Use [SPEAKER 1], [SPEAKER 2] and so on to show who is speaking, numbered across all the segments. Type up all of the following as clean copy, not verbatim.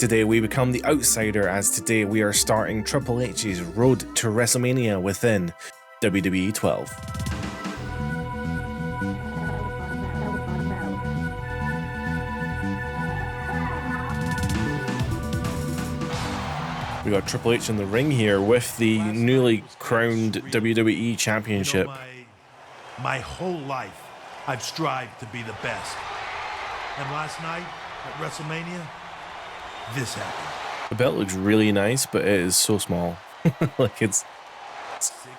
[SPEAKER 1] today we become the outsider, as today we are starting Triple H's road to WrestleMania within WWE 12. We got Triple H in the ring here with the newly crowned WWE Championship.
[SPEAKER 2] My whole life, I've strived to be the best. And last night at WrestleMania, this happened.
[SPEAKER 1] The belt looks really nice, but it is so small. Like it's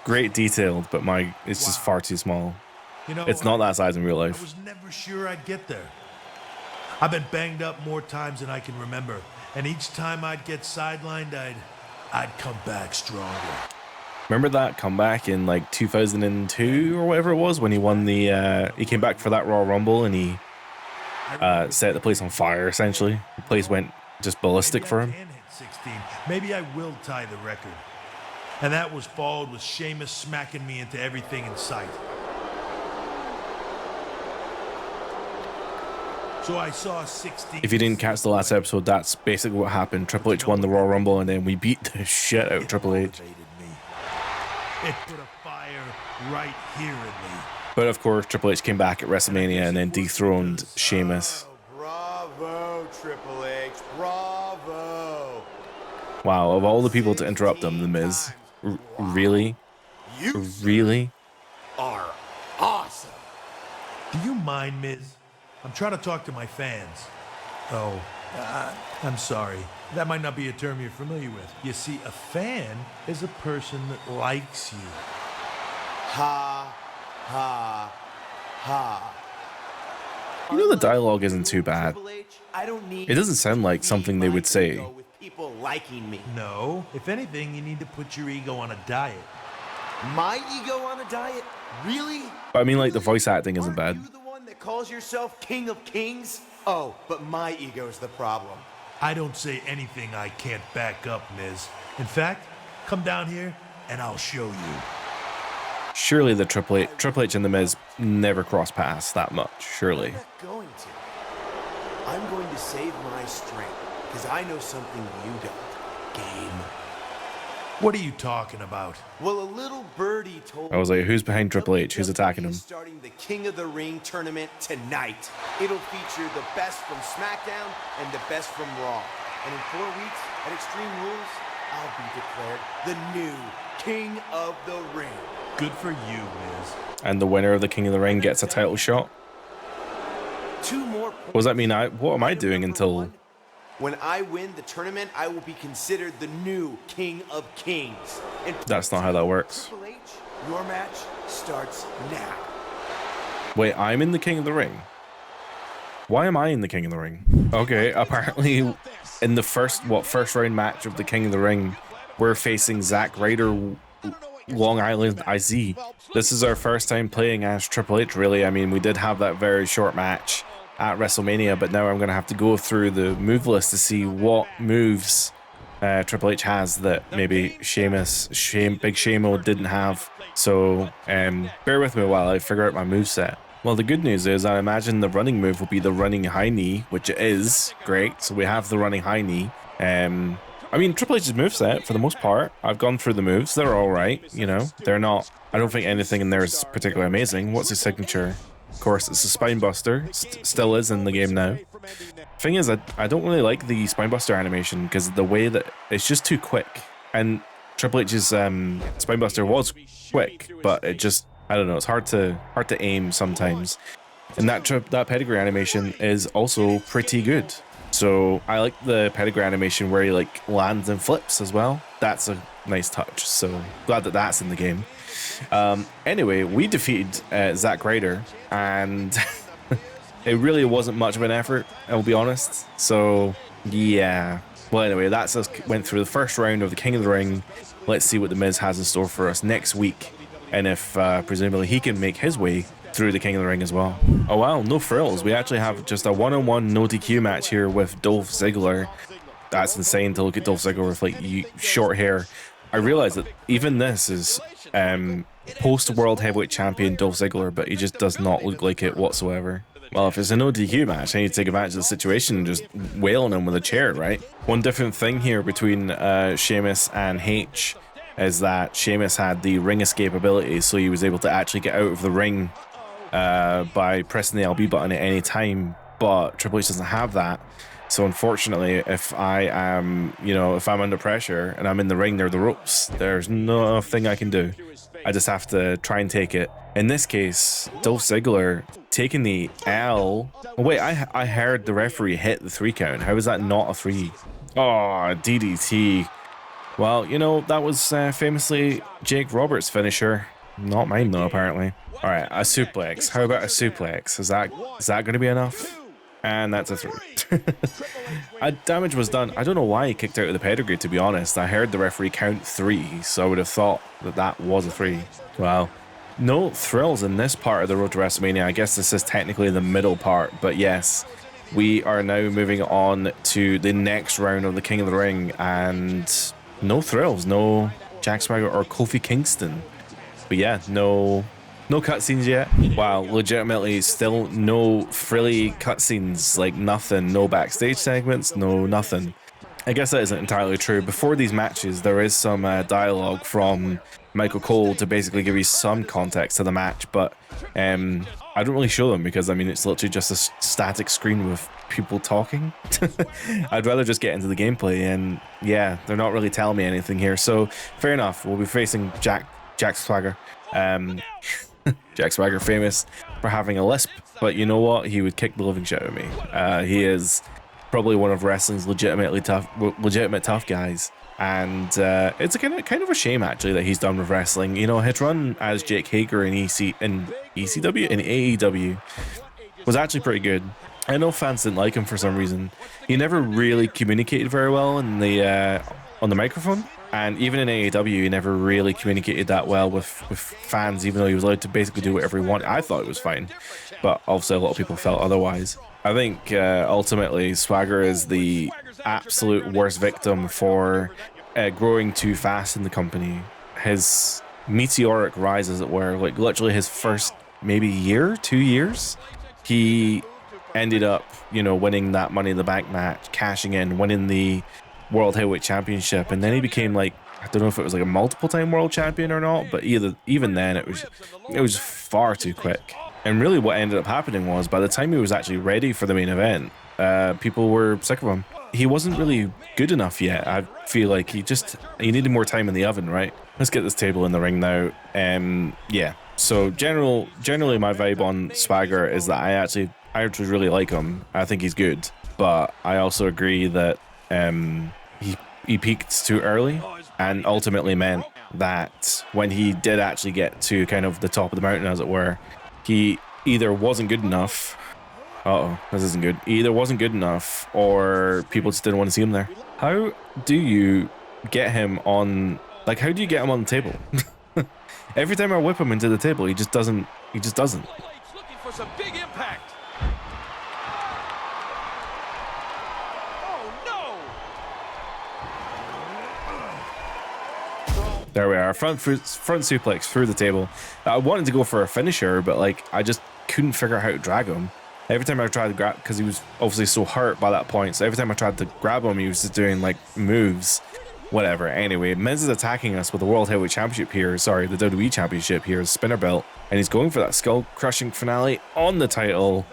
[SPEAKER 1] great detailed, but it's just far too small.
[SPEAKER 2] You know,
[SPEAKER 1] it's not that size in real life.
[SPEAKER 2] I was never sure I'd get there. I've been banged up more times than I can remember, and each time I'd get sidelined, I'd come back stronger.
[SPEAKER 1] Remember that comeback in like 2002 or whatever it was when he won the he came back for that Royal Rumble and he set the place on fire, essentially. The place went just ballistic for him.
[SPEAKER 2] Maybe I will tie the record. And that was followed with Sheamus smacking me into everything in sight. So I saw 16.
[SPEAKER 1] If you didn't catch the last episode, that's basically what happened. Triple H won the Royal Rumble and then we beat the shit out of Triple H.
[SPEAKER 2] It put a fire right here in me.
[SPEAKER 1] But of course, Triple H came back at WrestleMania and then dethroned Sheamus.
[SPEAKER 3] Bravo, Triple H, bravo.
[SPEAKER 1] Wow, of all the people to interrupt him, The Miz. Really? Really?
[SPEAKER 3] Are awesome.
[SPEAKER 2] Do you mind, Miz? I'm trying to talk to my fans. Oh, I'm sorry. That might not be a term you're familiar with. You see, a fan is a person that likes you.
[SPEAKER 3] Ha, ha, ha.
[SPEAKER 1] You know, the dialogue isn't too bad.
[SPEAKER 3] I don't need
[SPEAKER 1] It doesn't sound like something they would say.
[SPEAKER 3] with people liking me.
[SPEAKER 2] No, if anything, you need to put your ego on a diet.
[SPEAKER 3] My ego on a diet? Really?
[SPEAKER 1] But I mean, like, the voice acting isn't bad.
[SPEAKER 3] Aren't you the one that calls yourself King of Kings? Oh, but my ego's the problem.
[SPEAKER 2] I don't say anything I can't back up, Miz. In fact, come down here and I'll show you.
[SPEAKER 1] Surely the Triple H and The Miz never cross paths that much, surely.
[SPEAKER 3] I'm not going to. I'm going to save my strength, because I know something you don't. Game.
[SPEAKER 2] What are you talking about?
[SPEAKER 3] Well, a little birdie told
[SPEAKER 1] I was like, who's behind Triple H? Who's attacking him?
[SPEAKER 3] Starting the King of the Ring tournament tonight. It'll feature the best from SmackDown and the best from Raw. And in 4 weeks, at Extreme Rules, I'll be declared the new King of the Ring.
[SPEAKER 2] Good for you, Miz.
[SPEAKER 1] And the winner of the King of the Ring gets a title shot?
[SPEAKER 3] 2 more.
[SPEAKER 1] What does that mean? What am I doing until...
[SPEAKER 3] When I win the tournament, I will be considered the new King of Kings. And
[SPEAKER 1] That's not how that works.
[SPEAKER 3] Triple H, your match starts now.
[SPEAKER 1] Wait, I'm in the King of the Ring? Why am I in the King of the Ring? Okay, apparently in the first round match of the King of the Ring, we're facing Zack Ryder, Long Island IZ. This is our first time playing as Triple H, really. I mean, we did have that very short match at WrestleMania, but now I'm going to have to go through the move list to see what moves Triple H has that maybe Big Shamo didn't have. So bear with me while I figure out my moveset. Well, the good news is I imagine the running move will be the running high knee, which it is. Great. So we have the running high knee. I mean, Triple H's moveset, for the most part, I've gone through the moves. They're all right, you know. They're not... I don't think anything in there is particularly amazing. What's his signature? Of course, it's a spine buster. Still is in the game now. Thing is, I don't really like the spine buster animation because the way that it's just too quick. And Triple H's spine buster was quick, but it just, I don't know, it's hard to aim sometimes. And that pedigree animation is also pretty good. So I like the pedigree animation where he like lands and flips as well. That's a nice touch. So glad that that's in the game. Anyway, we defeated Zack Ryder, and it really wasn't much of an effort, I'll be honest. So yeah. Well, anyway, that's us. Went through the first round of the King of the Ring. Let's see what The Miz has in store for us next week, and if presumably he can make his way through the King of the Ring as well. Oh wow, no frills. We actually have just a one-on-one no DQ match here with Dolph Ziggler. That's insane to look at Dolph Ziggler with like short hair. I realize that even this is post World Heavyweight Champion Dolph Ziggler, but he just does not look like it whatsoever. Well, if it's a no DQ match, I need to take advantage of the situation and just wail on him with a chair, right? One different thing here between Sheamus and H is that Sheamus had the ring escape ability, so he was able to actually get out of the ring by pressing the LB button at any time, but Triple H doesn't have that. So unfortunately, if I am, if I'm under pressure and I'm in the ring near the ropes, there's nothing I can do. I just have to try and take it. In this case, Dolph Ziggler taking the L. Oh, wait, I heard the referee hit the 3 count. How is that not a 3? Oh, DDT. Well, that was famously Jake Roberts' finisher. Not mine, though, apparently. All right, a suplex. How about a suplex? Is that going to be enough? And that's a 3. Damage was done. I don't know why he kicked out of the pedigree, to be honest. I heard the referee count 3, so I would have thought that was a 3. Wow. No thrills in this part of the road to WrestleMania. I guess this is technically the middle part, but yes, we are now moving on to the next round of the King of the Ring, and no thrills, no Jack Swagger or Kofi Kingston. But yeah, no cutscenes yet. Wow, legitimately still no frilly cutscenes, like nothing, no backstage segments, no nothing. I guess that isn't entirely true. Before these matches, there is some dialogue from Michael Cole to basically give you some context to the match, but I don't really show them because, it's literally just a static screen with people talking. I'd rather just get into the gameplay, and yeah, they're not really telling me anything here, so fair enough. We'll be facing Jack Swagger. Jack Swagger, famous for having a lisp, but you know what? He would kick the living shit out of me. He is probably one of wrestling's legitimate tough guys, and it's a kind of a shame actually that he's done with wrestling. His run as Jake Hager in AEW was actually pretty good. I know fans didn't like him for some reason. He never really communicated very well in the on the microphone. And even in AEW, he never really communicated that well with fans, even though he was allowed to basically do whatever he wanted. I thought it was fine, but obviously a lot of people felt otherwise. I think ultimately Swagger is the absolute worst victim for growing too fast in the company. His meteoric rise, as it were, like literally his first maybe 2 years, he ended up, winning that Money in the Bank match, cashing in, winning the World Heavyweight Championship, and then he became I don't know if it was a multiple-time world champion or not, but even then it was far too quick. And really what ended up happening was by the time he was actually ready for the main event, people were sick of him. He wasn't really good enough yet. I feel like he needed more time in the oven, right? Let's get this table in the ring now. Yeah. So generally my vibe on Swagger is that I actually really like him. I think he's good, but I also agree that he peaked too early, and ultimately meant that when he did actually get to kind of the top of the mountain, as it were, he either wasn't good enough. This isn't good. He either wasn't good enough, or people just didn't want to see him there. How do you get him on? How do you get him on the table? Every time I whip him into the table, he just doesn't.
[SPEAKER 4] He's looking for some big impact.
[SPEAKER 1] There we are, front suplex through the table. I wanted to go for a finisher, but I just couldn't figure out how to drag him. Every time I tried to grab, because he was obviously so hurt by that point, so every time I tried to grab him, he was just doing moves. Whatever. Anyway, Miz is attacking us with the World Heavyweight Championship here, sorry, the WWE Championship here, his spinner belt, and he's going for that skull-crushing finale on the title,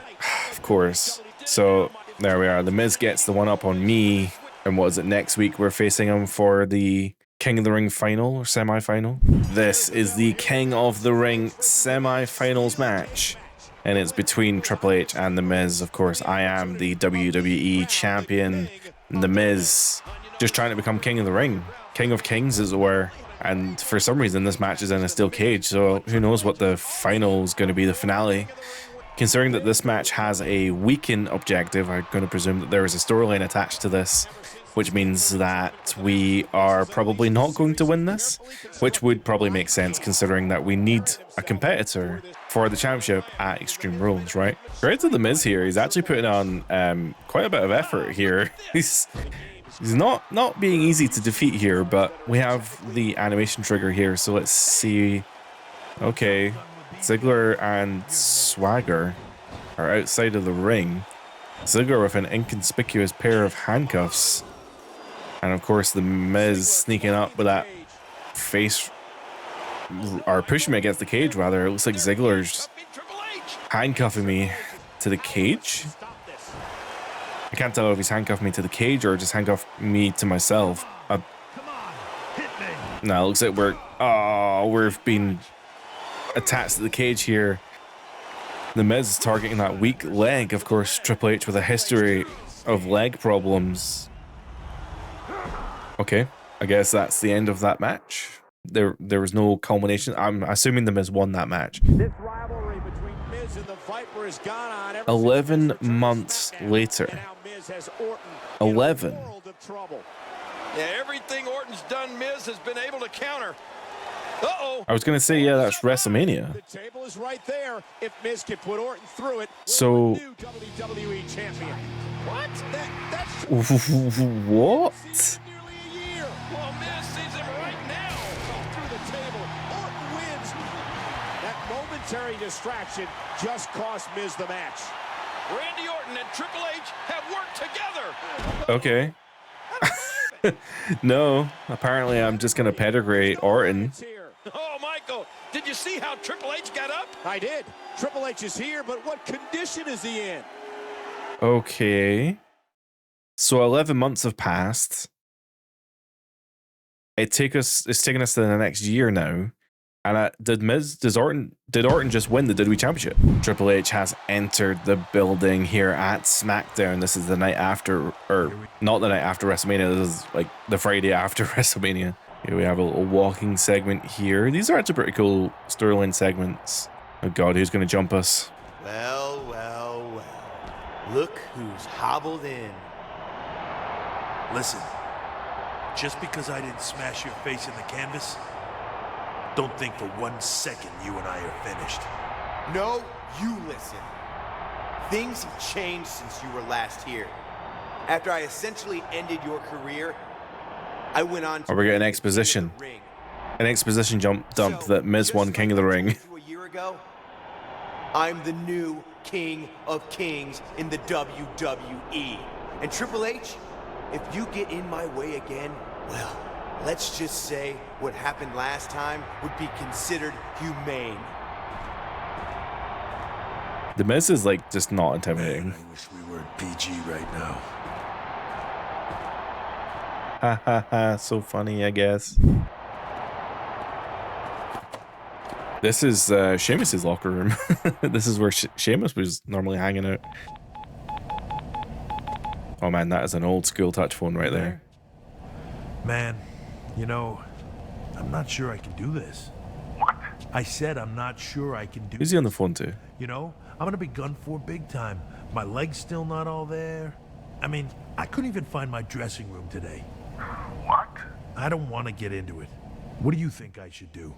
[SPEAKER 1] of course. So there we are, the Miz gets the one up on me, and what is it, next week we're facing him for the King of the Ring final or semi-final. This is the King of the Ring semi-finals match, and it's between Triple H and The Miz. Of course, I am the WWE champion, and The Miz just trying to become King of the Ring, King of Kings, as it were. And for some reason, this match is in a steel cage, so who knows what the final is going to be, the finale. Considering that this match has a weekend objective, I'm going to presume that there is a storyline attached to this, which means that we are probably not going to win this, which would probably make sense considering that we need a competitor for the championship at Extreme Rules, right? Credit to The Miz here. He's actually putting on quite a bit of effort here. He's not being easy to defeat here, but we have the animation trigger here, so let's see. Okay, Ziggler and Swagger are outside of the ring. Ziggler with an inconspicuous pair of handcuffs. And of course, the Miz sneaking up with that face, or pushing me against the cage rather. It looks like Ziggler's handcuffing me to the cage. I can't tell if he's handcuffed me to the cage or just handcuffed me to myself. No, it looks like we've been attached to the cage here. The Miz is targeting that weak leg. Of course, Triple H with a history of leg problems. Okay, I guess that's the end of that match. There was no culmination. I'm assuming the Miz won that match.
[SPEAKER 5] This rivalry between Miz and the Viper has gone on ever
[SPEAKER 1] 11 months later.
[SPEAKER 5] And now Miz has Orton
[SPEAKER 1] 11.
[SPEAKER 5] in a world of trouble.
[SPEAKER 4] Yeah, everything Orton's done, Miz has been able to counter. Uh-oh.
[SPEAKER 1] I was going to say, yeah, that's WrestleMania.
[SPEAKER 5] The table is right there. If Miz can put Orton through it,
[SPEAKER 1] So,
[SPEAKER 5] new WWE champion. What? That's
[SPEAKER 1] what?
[SPEAKER 5] nearly a year.
[SPEAKER 4] Well, Miz sees him right now.
[SPEAKER 5] Through the table. Orton wins. That momentary distraction just cost Miz the match.
[SPEAKER 4] Randy Orton and Triple H have worked together.
[SPEAKER 1] Okay. No, apparently I'm just going to pedigree Orton.
[SPEAKER 4] Oh, Michael, did you see how Triple H got up?
[SPEAKER 5] I did. Triple H is here, but what condition is he in?
[SPEAKER 1] Okay. So 11 months have passed. It's taken us to the next year now. And did Orton just win the WWE Championship? Triple H has entered the building here at SmackDown. This is the night after, or not the night after WrestleMania. This is like the Friday after WrestleMania. Here we have a little walking segment here. These are actually pretty cool storyline segments. Oh God, who's going to jump us?
[SPEAKER 3] Well, well, well. Look who's hobbled in.
[SPEAKER 2] Listen, just because I didn't smash your face in the canvas, don't think for 1 second you and I are finished.
[SPEAKER 3] No, you listen. Things have changed since you were last here. After I essentially ended your career, I went on to
[SPEAKER 1] we're getting exposition. An exposition dump that Miz won King of the Ring.
[SPEAKER 3] A year ago, I'm the new King of Kings in the WWE. And Triple H, if you get in my way again, well, let's just say what happened last time would be considered humane.
[SPEAKER 1] The Miz is like just not intimidating.
[SPEAKER 2] Man, I wish we were at PG right now.
[SPEAKER 1] Ha ha ha, so funny, I guess. This is Sheamus's locker room. This is where Sheamus was normally hanging out. Oh man, that is an old school touch phone right there.
[SPEAKER 2] Man, you know, I'm not sure I can do this. What? I said I'm not sure I can do
[SPEAKER 1] Who's he on the phone to?
[SPEAKER 2] You know, I'm gonna be gunned for big time. My leg's still not all there. I mean, I couldn't even find my dressing room today.
[SPEAKER 6] What?
[SPEAKER 2] I don't want to get into it. What do you think I should do?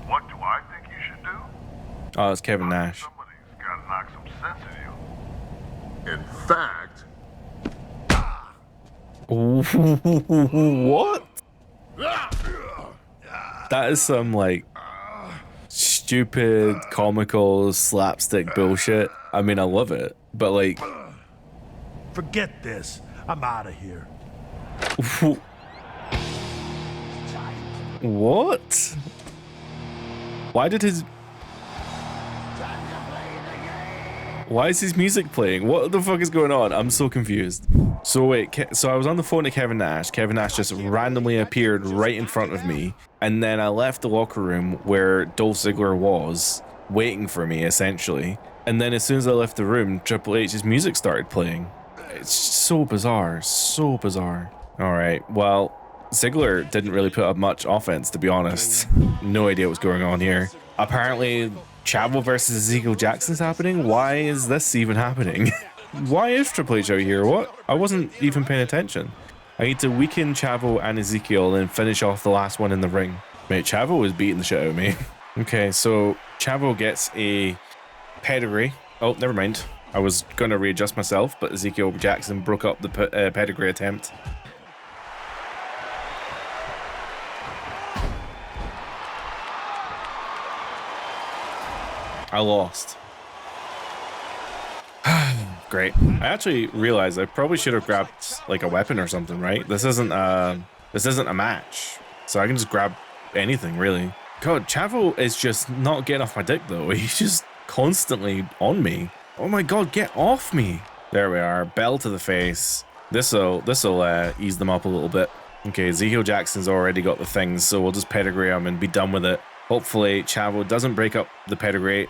[SPEAKER 6] What do I think you should do?
[SPEAKER 1] Oh, it's Kevin Nash.
[SPEAKER 6] Somebody's gotta knock some sense in you. In fact...
[SPEAKER 1] What? That is some like stupid comical slapstick bullshit. I mean, I love it, but like,
[SPEAKER 2] Forget this. I'm out of here.
[SPEAKER 1] what? Why is his music playing? What the fuck is going on? I'm so confused. So wait, so I was on the phone to Kevin Nash. Kevin Nash just randomly appeared right in front of me. And then I left the locker room where Dolph Ziggler was, waiting for me, essentially. And then as soon as I left the room, Triple H's music started playing. It's so bizarre, so bizarre. All right, well, Ziggler didn't really put up much offense, to be honest. No idea what's going on here. Apparently, Chavo versus Ezekiel Jackson's happening? Why is this even happening? Why is Triple H out here? What? I wasn't even paying attention. I need to weaken Chavo and Ezekiel and finish off the last one in the ring. Mate, Chavo was beating the shit out of me. Okay, so Chavo gets a pedigree. Oh, never mind. I was going to readjust myself, but Ezekiel Jackson broke up the pedigree attempt. I lost. Great. I actually realized I probably should have grabbed like a weapon or something, right? This isn't a match, so I can just grab anything really. God, Chavo is just not getting off my dick though. He's just constantly on me. Oh my God, get off me! There we are. Bell to the face. This'll ease them up a little bit. Okay, Ezekiel Jackson's already got the things, so we'll just pedigree him and be done with it. Hopefully Chavo doesn't break up the pedigree.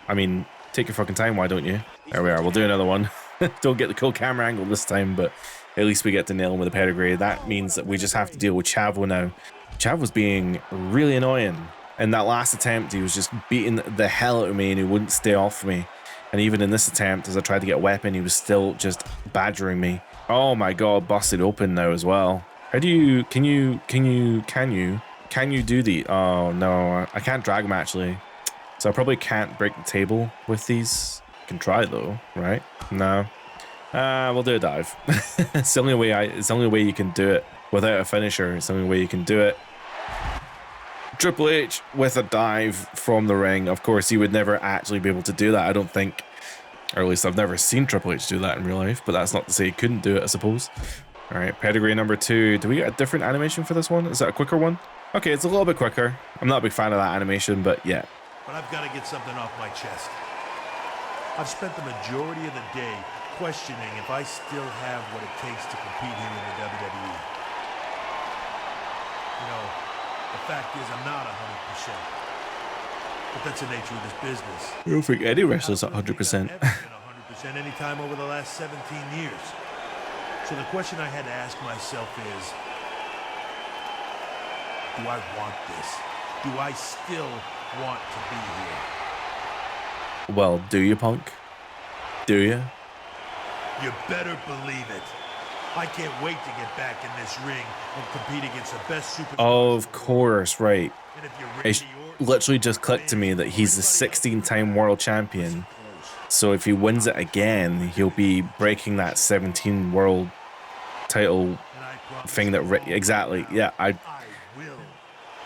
[SPEAKER 1] I mean, take your fucking time, why don't you? There we are, we'll do another one. Don't get the cool camera angle this time, but at least we get to nail him with a pedigree. That means that we just have to deal with Chavo now. Chavo's being really annoying. In that last attempt, he was just beating the hell out of me and he wouldn't stay off me. And even in this attempt, as I tried to get a weapon, he was still just badgering me. Oh my God, busted open now as well. How do you, can you do the, oh no, I can't drag him actually. So I probably can't break the table with these. I can try though, right? No. We'll do a dive. It's the only way you can do it without a finisher. It's the only way you can do it. Triple H with a dive from the ring. Of course, he would never actually be able to do that, I don't think. Or at least I've never seen Triple H do that in real life, but that's not to say he couldn't do it, I suppose. All right, pedigree number 2. Do we get a different animation for this one? Is that a quicker one? Okay, it's a little bit quicker. I'm not a big fan of that animation, but yeah.
[SPEAKER 2] But I've got to get something off my chest. I've spent the majority of the day questioning if I still have what it takes to compete here in the WWE. You know, the fact is I'm not 100%. But that's the nature of this business.
[SPEAKER 1] I don't think any wrestler's 100%.
[SPEAKER 2] I've never been 100% any time over the last 17 years. So the question I had to ask myself is, do I want this? Do I still want to be here?
[SPEAKER 1] Well, do you, punk? Do you?
[SPEAKER 2] You better believe it. I can't wait to get back in this ring and compete against the best superstars.
[SPEAKER 1] Of course, right.
[SPEAKER 2] And if you're
[SPEAKER 1] It literally just clicked to me that he's the 16-time world champion. So if he wins it again, he'll be breaking that 17 world title thing that exactly. Yeah, I
[SPEAKER 2] will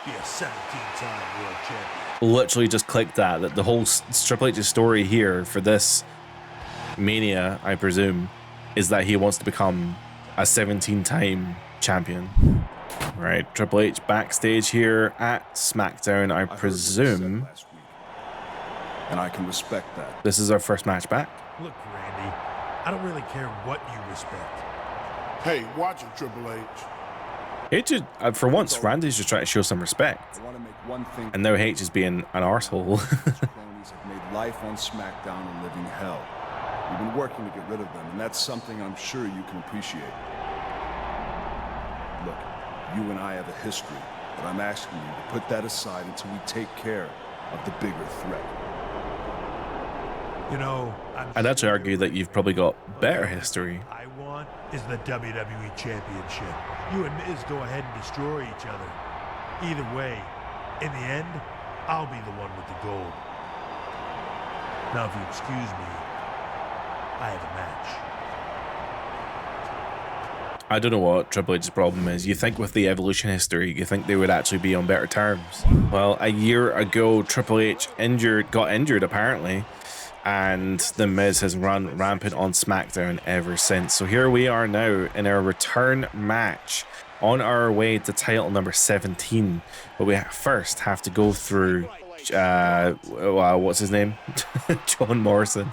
[SPEAKER 2] be a 17-time world champion.
[SPEAKER 1] Literally just clicked that the whole Triple H's story here for this Mania, I presume, is that he wants to become a 17-time champion. Right, Triple H backstage here at SmackDown, I presume.
[SPEAKER 7] And I can respect that.
[SPEAKER 1] This is our first match back.
[SPEAKER 2] Look, Randy, I don't really care what you respect.
[SPEAKER 6] Hey, watch it, Triple H.
[SPEAKER 1] For once, Randy's just trying to show some respect.
[SPEAKER 7] I want to make one thing.
[SPEAKER 1] And now H is being an arsehole.
[SPEAKER 7] Cronies have made life on SmackDown a living hell. We've been working to get rid of them, and that's something I'm sure you can appreciate. Look, you and I have a history, but I'm asking you to put that aside until we take care of the bigger threat.
[SPEAKER 2] You know,
[SPEAKER 1] I'd actually argue that you've probably got better history.
[SPEAKER 2] I want is the WWE Championship. You and Miz go ahead and destroy each other. Either way, in the end, I'll be the one with the gold. Now, if you excuse me, I have a match.
[SPEAKER 1] I don't know what Triple H's problem is. You think with the Evolution history, you think they would actually be on better terms. Well, a year ago, Triple H got injured apparently, and The Miz has run rampant on SmackDown ever since. So here we are now in our return match on our way to title number 17. But we first have to go through, what's his name? John Morrison.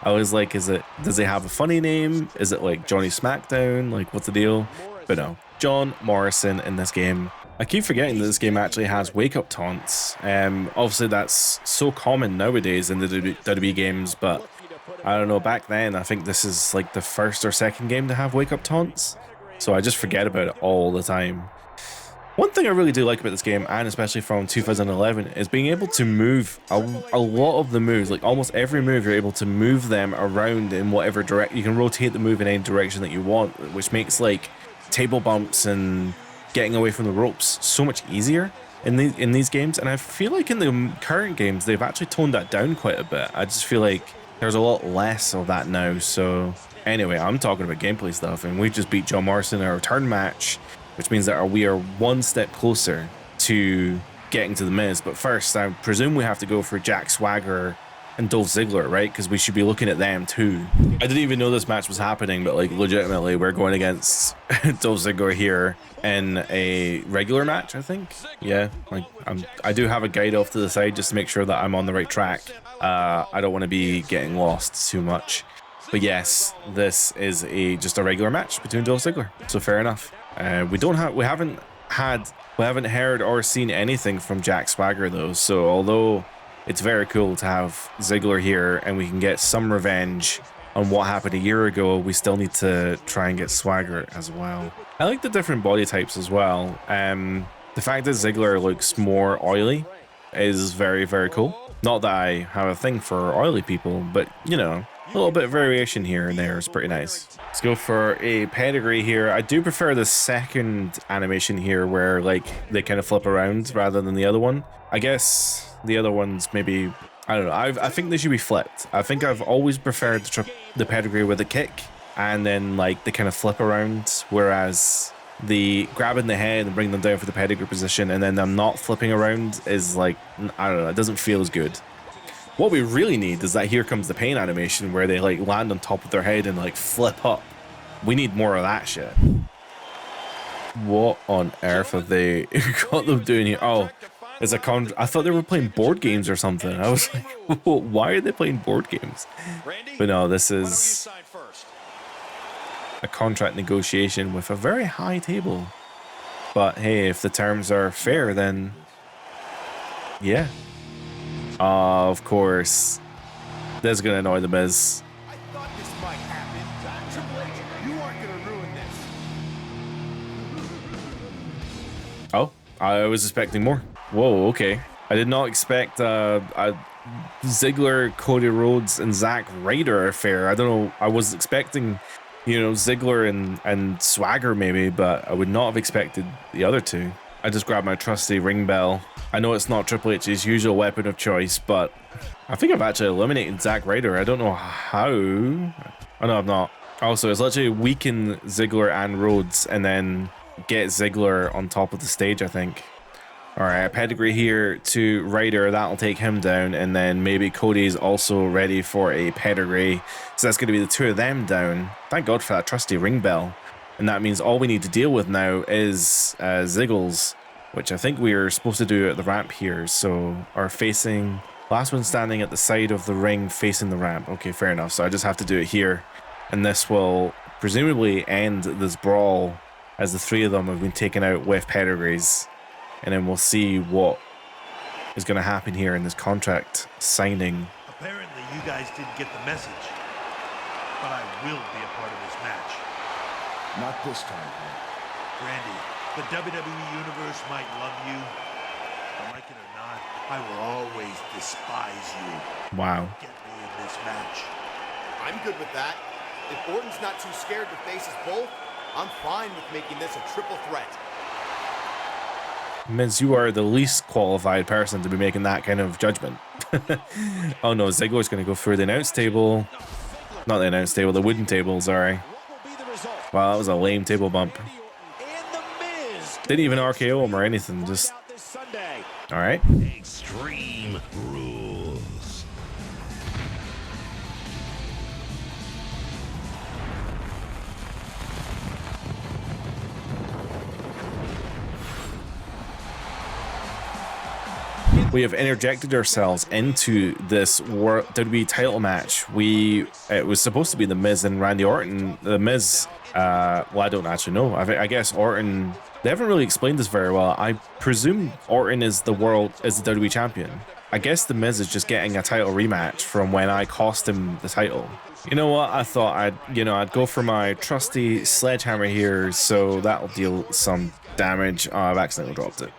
[SPEAKER 1] I was like, does he have a funny name? Is it like Johnny SmackDown? Like, what's the deal? But no, John Morrison in this game. I keep forgetting that this game actually has wake-up taunts. Obviously, that's so common nowadays in the WWE games, but I don't know, back then, I think this is like the first or second game to have wake-up taunts. So I just forget about it all the time. One thing I really do like about this game, and especially from 2011, is being able to move a lot of the moves. Like almost every move, you're able to move them around in whatever direction. You can rotate the move in any direction that you want, which makes like table bumps and getting away from the ropes so much easier in these games. And I feel like in the current games, they've actually toned that down quite a bit. I just feel like there's a lot less of that now. So anyway, I'm talking about gameplay stuff, and we just beat John Morrison in our return match, which means that we are one step closer to getting to The Miz. But first, I presume we have to go for Jack Swagger and Dolph Ziggler, right? Because we should be looking at them too. I didn't even know this match was happening, but like legitimately, we're going against Dolph Ziggler here in a regular match, I think. Yeah, like I do have a guide off to the side just to make sure that I'm on the right track. I don't want to be getting lost too much. But yes, this is just a regular match between Dolph Ziggler. So fair enough. We haven't heard or seen anything from Jack Swagger though. So although it's very cool to have Ziggler here and we can get some revenge on what happened a year ago, we still need to try and get Swagger as well. I like the different body types as well. The fact that Ziggler looks more oily is very, very cool. Not that I have a thing for oily people, but you know, a little bit of variation here and there is pretty nice. Let's go for a pedigree here. I do prefer the second animation here where like they kind of flip around rather than the other one. I guess the other ones maybe, I don't know. I think they should be flipped. I think I've always preferred the pedigree with a kick and then like they kind of flip around, whereas the grabbing the head and bring them down for the pedigree position and then them not flipping around is like, I don't know, it doesn't feel as good. What we really need is that Here Comes the Pain animation where they like land on top of their head and like flip up. We need more of that shit. What on earth have they got them doing here? Oh, it's a I thought they were playing board games or something. I was like, why are they playing board games? But no, this is a contract negotiation with a very high table. But hey, if the terms are fair, then yeah. Of course. This is going to annoy the Miz.
[SPEAKER 3] I thought this might happen. Triple H, you aren't going to ruin this.
[SPEAKER 1] Oh, I was expecting more. Whoa, okay. I did not expect a Ziggler, Cody Rhodes, and Zack Ryder affair. I don't know. I was expecting, you know, Ziggler and Swagger maybe, but I would not have expected the other two. I just grabbed my trusty ring bell. I know it's not Triple H's usual weapon of choice, but I think I've actually eliminated Zack Ryder. I don't know how. Oh no, I've not. Also, it's literally weaken Ziggler and Rhodes and then get Ziggler on top of the stage, I think. All right, a pedigree here to Ryder. That'll take him down. And then maybe Cody's also ready for a pedigree. So that's going to be the two of them down. Thank God for that trusty ring bell. And that means all we need to deal with now is Ziggles, which I think we are supposed to do at the ramp here. So are facing last one standing at the side of the ring facing the ramp. Okay, fair enough. So I just have to do it here. And this will presumably end this brawl as the three of them have been taken out with pedigrees. And then we'll see what is going to happen here in this contract signing.
[SPEAKER 2] Apparently you guys didn't get the message, but I will be a part of this match.
[SPEAKER 7] Not this time, Hank.
[SPEAKER 2] Randy, the WWE Universe might love you, but like it or not, I will always despise you.
[SPEAKER 1] Wow.
[SPEAKER 2] Get me in this match.
[SPEAKER 3] I'm good with that. If Orton's not too scared to face us both, I'm fine with making this a triple threat.
[SPEAKER 1] Miz, you are the least qualified person to be making that kind of judgment. Oh no, Ziggler's going to go through the announce table. Not the announce table, the wooden table, sorry. Wow, that was a lame table bump. Didn't even RKO him or anything, just... Alright.
[SPEAKER 8] Extreme Rules.
[SPEAKER 1] We have interjected ourselves into this WWE title match. It was supposed to be The Miz and Randy Orton. The Miz, well, I don't actually know. I guess Orton, they haven't really explained this very well. I presume Orton is the WWE champion. I guess The Miz is just getting a title rematch from when I cost him the title. You know what? I thought I'd go for my trusty sledgehammer here, so that'll deal some damage. Oh, I've accidentally dropped it.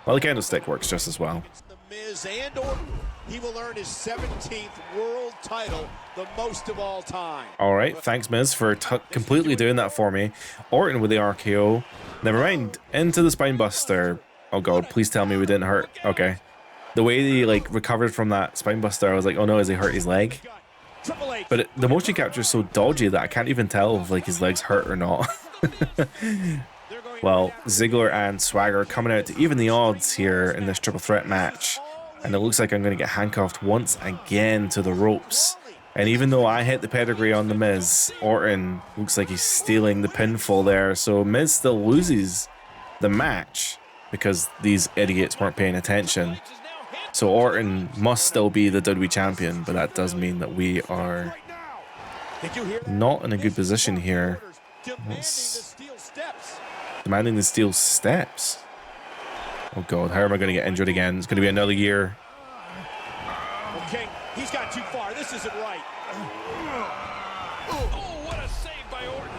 [SPEAKER 1] Well, the candlestick works just as well.
[SPEAKER 5] The Miz and Orton, he will earn his 17th world title, the most of all time.
[SPEAKER 1] All right, thanks, Miz, for completely doing that for me. Orton with the RKO. Never mind. Into the spine buster. Oh god, please tell me we didn't hurt. Okay. The way he like recovered from that spine buster, I was like, oh no, has he hurt his leg? But the motion capture is so dodgy that I can't even tell if like his leg's hurt or not. Well, Ziggler and Swagger coming out to even the odds here in this triple threat match. And it looks like I'm going to get handcuffed once again to the ropes. And even though I hit the pedigree on the Miz, Orton looks like he's stealing the pinfall there. So Miz still loses the match because these idiots weren't paying attention. So Orton must still be the WWE champion, but that does mean that we are not in a good position here. Demanding the steel steps. Oh God, how am I going to get injured again? It's going to be another year.
[SPEAKER 5] Okay, he's got too far. This isn't right.
[SPEAKER 4] Oh, what a save by Orton.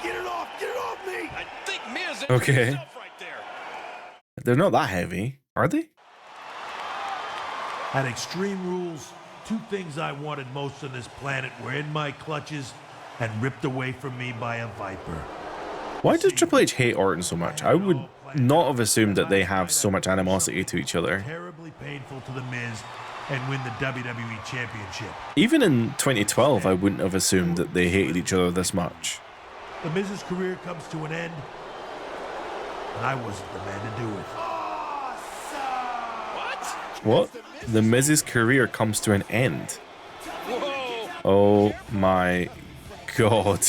[SPEAKER 3] Get it off me!
[SPEAKER 4] I think Miz injured
[SPEAKER 1] Okay.
[SPEAKER 4] himself right there.
[SPEAKER 1] They're not that heavy, are they?
[SPEAKER 2] At Extreme Rules, two things I wanted most on this planet were in my clutches and ripped away from me by a Viper.
[SPEAKER 1] Why does Triple H hate Orton so much? I would not have assumed that they have so much animosity to each other.
[SPEAKER 2] Terribly painful to the Miz and win the WWE Championship.
[SPEAKER 1] Even in 2012, I wouldn't have assumed that they hated each other this much.
[SPEAKER 2] The Miz's career comes to an end, and I wasn't the man to do it.
[SPEAKER 1] What? The Miz's career comes to an end.
[SPEAKER 4] Whoa.
[SPEAKER 1] Oh my God.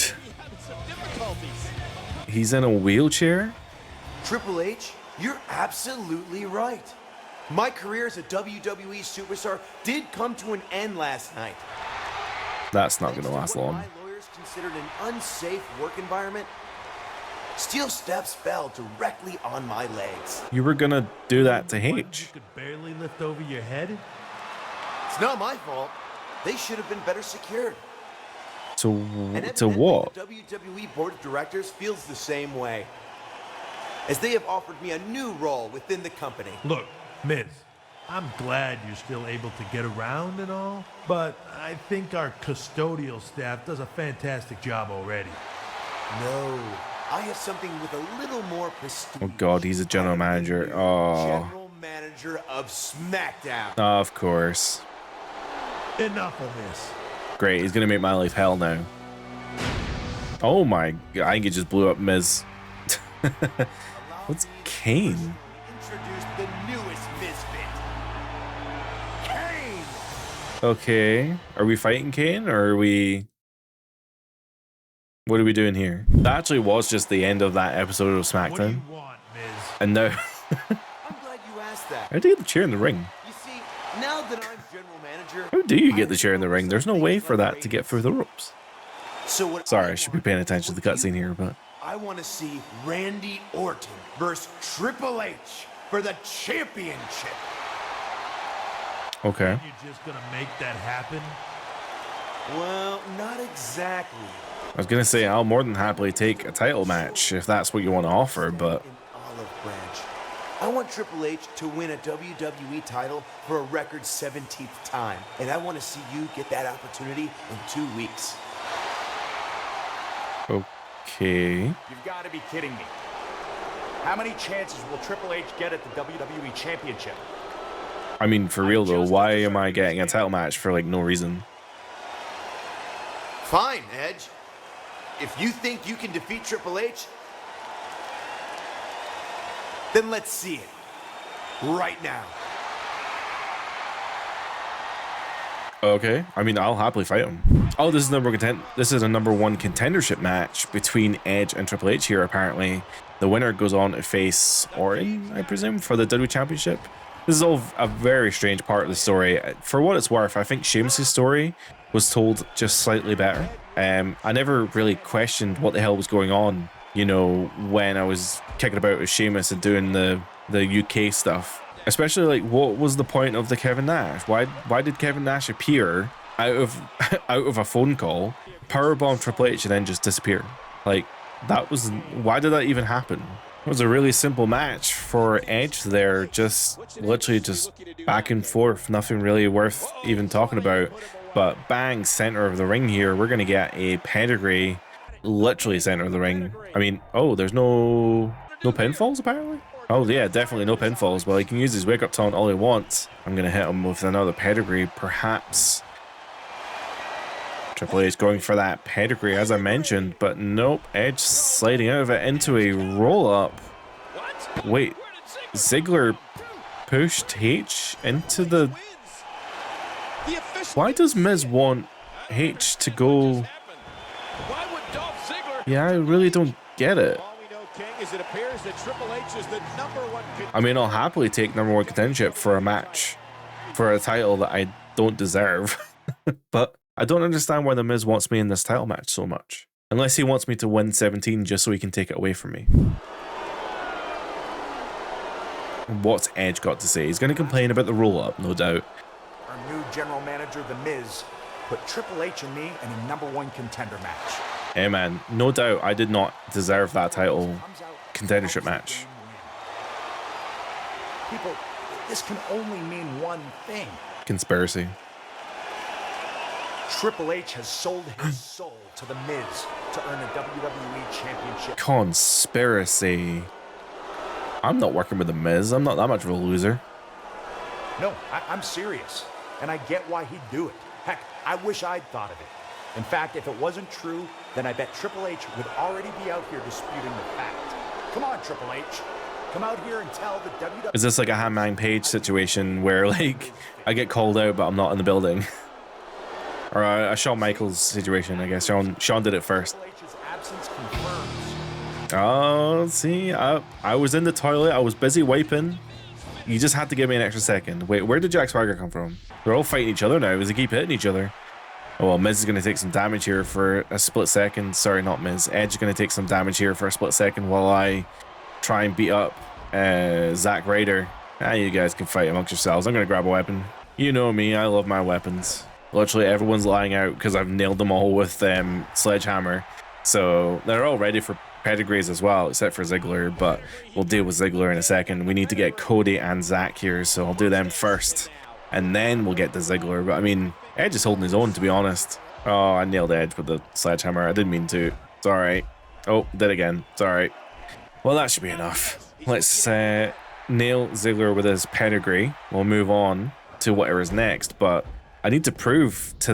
[SPEAKER 1] He's in a wheelchair?
[SPEAKER 3] Triple H, you're absolutely right. My career as a WWE superstar did come to an end last night.
[SPEAKER 1] That's not going to
[SPEAKER 3] Thanks
[SPEAKER 1] last
[SPEAKER 3] what
[SPEAKER 1] long.
[SPEAKER 3] My lawyers considered an unsafe work environment. Steel steps fell directly on my legs.
[SPEAKER 1] You were going to do that to
[SPEAKER 2] You
[SPEAKER 1] H.
[SPEAKER 2] could barely lift over your head.
[SPEAKER 3] It's not my fault. They should have been better secured.
[SPEAKER 1] To
[SPEAKER 3] evidently,
[SPEAKER 1] what?
[SPEAKER 3] The WWE Board of Directors feels the same way, as they have offered me a new role within the company.
[SPEAKER 2] Look, Miz, I'm glad you're still able to get around and all, but I think our custodial staff does a fantastic job already.
[SPEAKER 3] No, I have something with a little more prestige.
[SPEAKER 1] Oh God, he's a general manager. Oh,
[SPEAKER 3] General manager of SmackDown.
[SPEAKER 1] of course.
[SPEAKER 2] Enough of this.
[SPEAKER 1] Great, he's going to make my life hell now. Oh my God, I think he just blew up Miz. What's Kane?
[SPEAKER 3] Introduce the newest misfit, Kane.
[SPEAKER 1] Okay, are we fighting Kane or are we... What are we doing here? That actually was just the end of that episode of
[SPEAKER 2] What do
[SPEAKER 1] SmackDown.
[SPEAKER 2] you want, Miz?
[SPEAKER 1] And now...
[SPEAKER 3] I'm glad you asked that.
[SPEAKER 1] How do you get the chair in the ring?
[SPEAKER 3] You see, now that I'm general manager,
[SPEAKER 1] How do you get the chair in the ring? There's no way for that to get through the ropes.
[SPEAKER 3] So what
[SPEAKER 1] Sorry, I should be paying attention to the cutscene here, but...
[SPEAKER 3] I want to see Randy Orton versus Triple H for the championship.
[SPEAKER 1] Okay.
[SPEAKER 2] You're just gonna make that happen?
[SPEAKER 3] Well, not exactly.
[SPEAKER 1] I was going to say, I'll more than happily take a title match if that's what you want to offer, but...
[SPEAKER 3] An olive branch. I want Triple H to win a WWE title for a record 17th time. And I want to see you get that opportunity in 2 weeks.
[SPEAKER 1] Okay.
[SPEAKER 9] You've got to be kidding me. How many chances will Triple H get at the WWE Championship?
[SPEAKER 1] I mean, for real though, why am I getting a title match for like no reason?
[SPEAKER 3] Fine, Edge. If you think you can defeat Triple H, then let's see it. Right now.
[SPEAKER 1] Okay, I mean, I'll happily fight him. Oh, this is a number one contendership match between Edge and Triple H here, apparently. The winner goes on to face Orton, I presume, for the WWE Championship. This is all a very strange part of the story. For what it's worth, I think Sheamus' story was told just slightly better. I never really questioned what the hell was going on, you know, when I was kicking about with Sheamus and doing the UK stuff. Especially, like, what was the point of the Kevin Nash? Why did Kevin Nash appear out of a phone call, powerbomb Triple H, and then just disappear? Like, that was... Why did that even happen? It was a really simple match for Edge there, just literally just back and forth, nothing really worth even talking about. But bang, center of the ring here, we're going to get a pedigree, literally center of the ring. I mean, oh, there's no pinfalls apparently? Oh yeah, definitely no pinfalls. Well, he can use his wake up taunt all he wants. I'm going to hit him with another pedigree, perhaps. Triple H going for that pedigree, as I mentioned, but nope. Edge sliding out of it into a roll-up. Wait, Ziggler pushed H into the... Why does Miz want H to go? Yeah, I really don't get it. I mean, I'll happily take #1 contendership for a match for a title that I don't deserve. But I don't understand why the Miz wants me in this title match so much. Unless he wants me to win 17 just so he can take it away from me. What's Edge got to say? He's going to complain about the roll-up, no doubt.
[SPEAKER 9] Our new general manager, The Miz, put Triple H and me in a #1 contender match.
[SPEAKER 1] Hey man, no doubt I did not deserve that title contendership match.
[SPEAKER 9] People, this can only mean one thing.
[SPEAKER 1] Conspiracy.
[SPEAKER 9] Triple H has sold his soul to The Miz to earn a WWE Championship.
[SPEAKER 1] Conspiracy. I'm not working with The Miz. I'm not that much of a loser.
[SPEAKER 9] No, I'm serious. And I get why he'd do it. Heck, I wish I'd thought of it. In fact, if it wasn't true, then I bet Triple H would already be out here disputing the fact. Come on, Triple H. Come out here and tell the WWE...
[SPEAKER 1] Is this like a Hangman Page situation where, like, I get called out, but I'm not in the building? Or a Shawn Michaels situation, I guess. Shawn did it first. Oh, see, I was in the toilet. I was busy wiping. You just had to give me an extra second. Wait, where did Jack Swagger come from? They're all fighting each other now as they keep hitting each other. Oh, well, Miz is going to take some damage here for a split second. Sorry, not Miz. Edge is going to take some damage here for a split second while I try and beat up Zack Ryder. Ah, you guys can fight amongst yourselves. I'm going to grab a weapon. You know me, I love my weapons. Literally everyone's lying out because I've nailed them all with Sledgehammer. So they're all ready for pedigrees as well, except for Ziggler, but we'll deal with Ziggler in a second. We need to get Cody and Zack here, so I'll do them first, and then we'll get to Ziggler. But I mean, Edge is holding his own, to be honest. Oh, I nailed Edge with the Sledgehammer. I didn't mean to. It's alright. Oh, did again. It's alright. Well, that should be enough. Let's nail Ziggler with his pedigree. We'll move on to whatever is next, but I need to prove to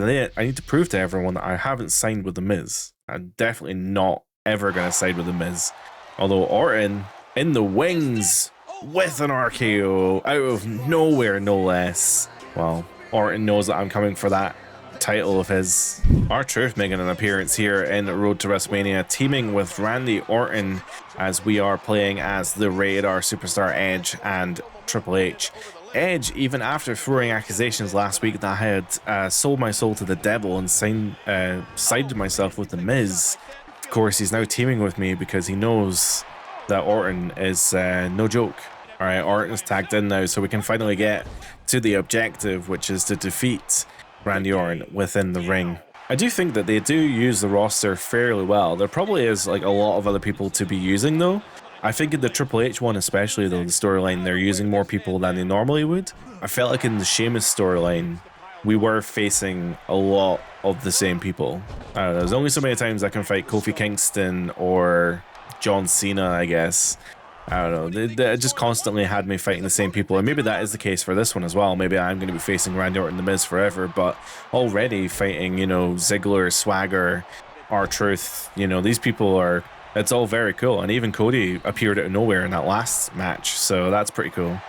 [SPEAKER 1] everyone that I haven't signed with The Miz. I'm definitely not ever going to side with The Miz. Although Orton in the wings with an RKO out of nowhere, no less. Well, Orton knows that I'm coming for that title of his. R-Truth making an appearance here in Road to WrestleMania, teaming with Randy Orton as we are playing as the Rated R Superstar Edge and Triple H. Edge, even after throwing accusations last week that I had sold my soul to the devil and sided myself with The Miz, of course he's now teaming with me because he knows that Orton is no joke. Alright, Orton's tagged in now, so we can finally get to the objective, which is to defeat Randy Orton within the ring. I do think that they do use the roster fairly well. There probably is like a lot of other people to be using though. I think in the Triple H one especially though, the storyline, they're using more people than they normally would. I felt like in the Sheamus storyline, we were facing a lot of the same people. I don't know, there's only so many times I can fight Kofi Kingston or John Cena, I guess. I don't know, they just constantly had me fighting the same people, and maybe that is the case for this one as well. Maybe I'm going to be facing Randy Orton and The Miz forever, but already fighting, you know, Ziggler, Swagger, R-Truth, you know, these people are, it's all very cool. And even Cody appeared out of nowhere in that last match, so that's pretty cool.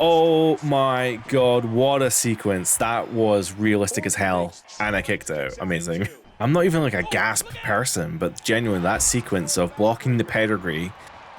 [SPEAKER 1] Oh my god, what a sequence. That was realistic as hell, and I kicked out. Amazing. I'm not even like a gasp person, but genuinely that sequence of blocking the pedigree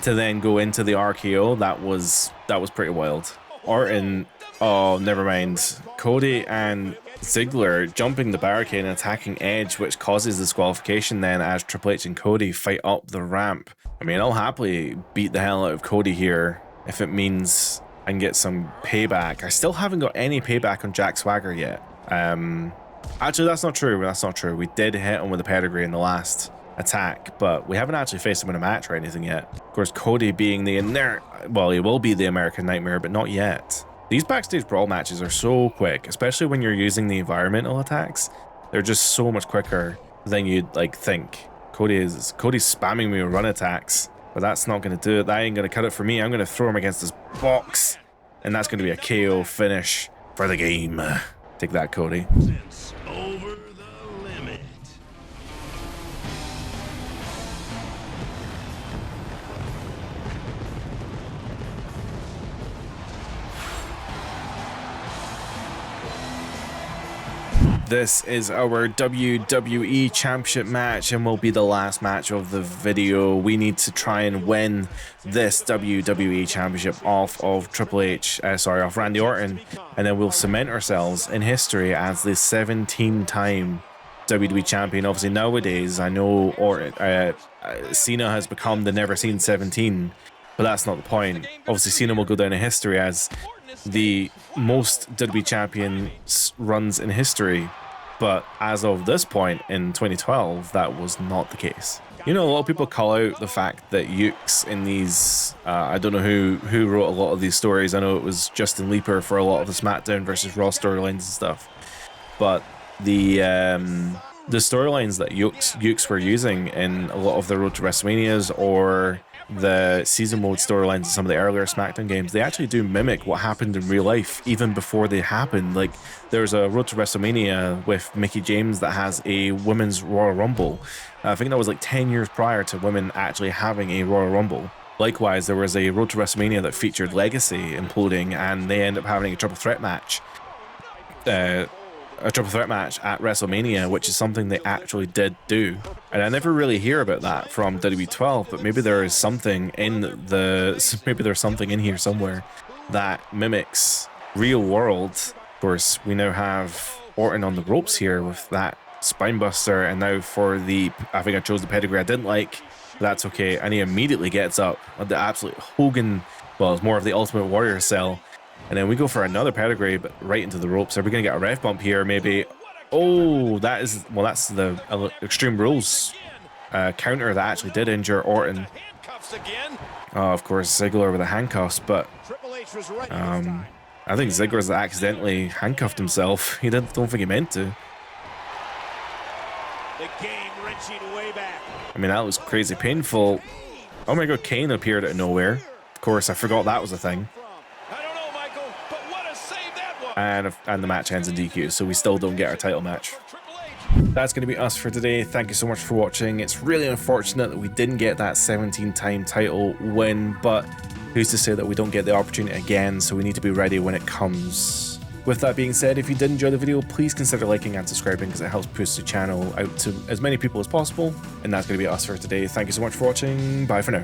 [SPEAKER 1] to then go into the RKO, that was pretty wild. Orton, oh, never mind. Cody and Ziggler jumping the barricade and attacking Edge, which causes disqualification then as Triple H and Cody fight up the ramp. I mean, I'll happily beat the hell out of Cody here if it means I can get some payback. I still haven't got any payback on Jack Swagger yet. Actually, that's not true. That's not true. We did hit him with a pedigree in the last attack, but we haven't actually faced him in a match or anything yet. Of course, Cody being the well, he will be the American Nightmare, but not yet. These backstage brawl matches are so quick, especially when you're using the environmental attacks. They're just so much quicker than you'd like think. Cody's spamming me with run attacks, but that's not going to do it. That ain't going to cut it for me. I'm going to throw him against this box, and that's going to be a KO finish for the game. Take that, Cody.
[SPEAKER 8] Over the limit.
[SPEAKER 1] This is our WWE Championship match and will be the last match of the video. We need to try and win this WWE Championship off of off Randy Orton, and then we'll cement ourselves in history as the 17-time WWE Champion. Obviously nowadays, I know Cena has become the Never Seen 17, but that's not the point. Obviously Cena will go down in history as the most WWE Champions runs in history, but as of this point in 2012, that was not the case. You know, a lot of people call out the fact that Ukes in these, I don't know who wrote a lot of these stories. I know it was Justin Leeper for a lot of the SmackDown versus Raw storylines and stuff, but the storylines that Ukes were using in a lot of the Road to WrestleManias or the season mode storylines in some of the earlier SmackDown games, they actually do mimic what happened in real life even before they happened. Like, there's a Road to WrestleMania with Mickie James that has a women's Royal Rumble. I think that was like 10 years prior to women actually having a Royal Rumble. Likewise, there was a Road to WrestleMania that featured Legacy imploding, and they end up having a triple threat match. A triple threat match at WrestleMania, which is something they actually did do. And I never really hear about that from WWE 12, but maybe there is something in maybe there's something in here somewhere that mimics real world. Of course, we now have Orton on the ropes here with that spinebuster, and now for the, I think I chose the pedigree I didn't like. That's okay, and he immediately gets up on the absolute Hogan, well, it's more of the Ultimate Warrior cell. And then we go for another pedigree, but right into the ropes. Are we going to get a ref bump here, maybe? Oh, that's the Extreme Rules counter that actually did injure Orton. Oh, of course, Ziggler with the handcuffs, but I think Ziggler's accidentally handcuffed himself. He don't think he meant to. I mean, that was crazy painful. Oh my god, Kane appeared out of nowhere. Of course, I forgot that was a thing. And the match ends in DQ, so we still don't get our title match. That's going to be us for today. Thank you so much for watching. It's really unfortunate that we didn't get that 17-time title win, but who's to say that we don't get the opportunity again, so we need to be ready when it comes. With that being said, if you did enjoy the video, please consider liking and subscribing because it helps push the channel out to as many people as possible. And that's going to be us for today. Thank you so much for watching. Bye for now.